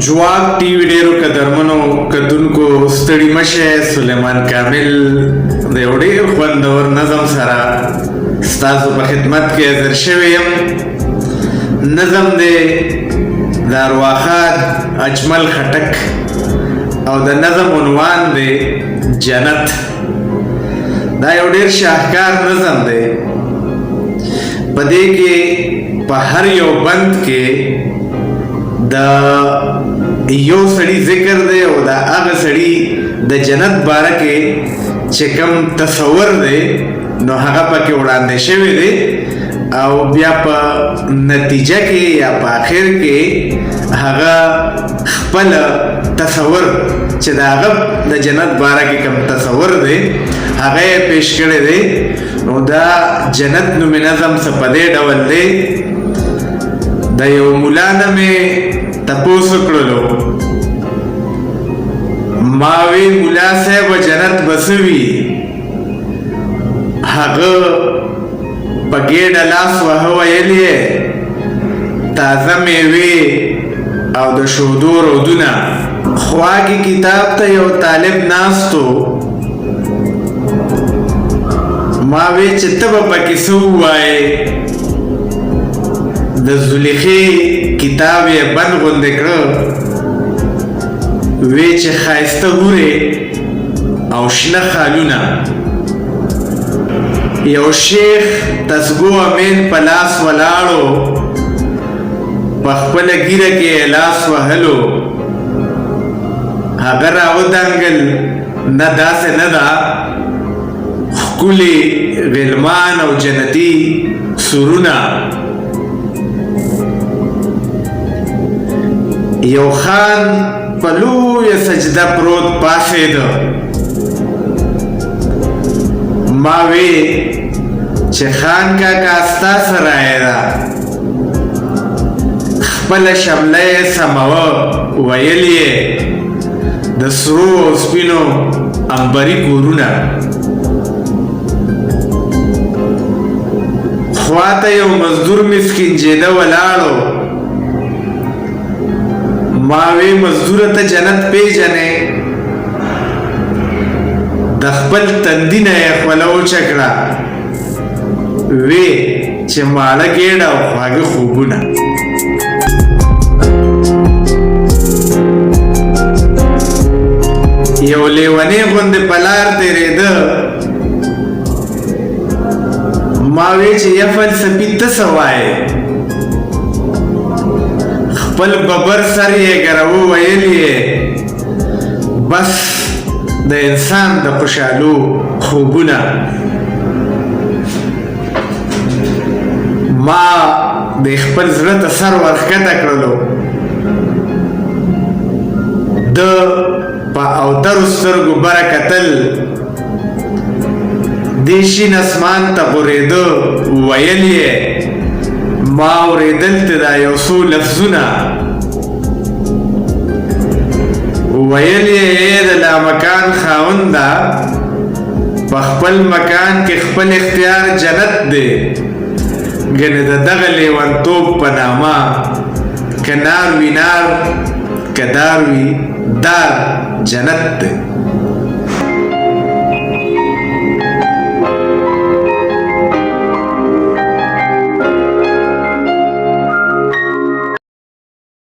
جواب ټي وی ډیرو قدرمنو کتونکو ستړي مشه سلیمان کامل د یو ډیر خوندور نظم سره ستاسو په خدمت کې حاضر شوی یم. نظم دی د ارواښاد اجمل خټک او د نظم عنوان دی جنت. دا یو ډیر شاهکار نظم دی. په دې کې په هر یو بند کې د یو سړی ذکر دی او دا هغه سړی د جنت باره کې چې کوم تصور دی نو هغه پکې وړاندې شوی دی او بیا په نتیجه کې یا په آخر کې هغه خپل تصور چې د هغه د جنت باره کې کوم تصور دی هغه یې پیش کړی دی. نو دا جنت نومې نظم څه په دې ډول دی. د یو مولا نه مې تپوس کړلو، ما وی مولا صاحب جنت بسوي؟ هغه په ګېډه لاس وهه ویل یې تازه میوې او د شودو رودونه. خوا کې کتاب ته یو طالب ناستو، ما وی چې ته به پکې څه ووایې؟ د زلیخې کتاب یې بند غوندې کړه، وی چې ښایسته هورې او شنه خالونه. یو شیخ تسبو امین په لاس ولاړو، په خپله ږیره کې یې لاس وهلو. هغه راودانګل نه داسې نه ده، ښکلي غلمان او جنتي سرونه. یو خان په لویه سجده پروت پاڅېده. ما وی چې خان کاکا ستا څه رایه ده؟ خپله شمله یې سموه، ویل یې د سرو او سپینو عنبري کورونه. خواته یو مزدور مسکینجېده ولاړو. ما وی مزدور ته جنت پیژنې؟ د خپل تندي نه یې خوله وچه کړه، وی چې ماړه ګېډه او خواږه خوبونه. یو لیونی غوندې په لار تېرېده. ما وی چې یا فلسفي ته څه وایې؟ خپل ببر سر یې ګرو، ویل یې بس د انسان د خوشحالو خوبونه. ما د خپل زړه ته سر ورښکته کړلو. د په اوترو سترګو بره کتل، دې شین اسمان ته غورېده. ویل یې ما اورېدل ته دا یو څو لفظونه. ویل یې د لامکان خاونده، په خپل مکان کې خپل اختیار جنت دی. ګنې د دغه لیونتوب په نامه که نار وي نار، که دار وي دار جنت دی.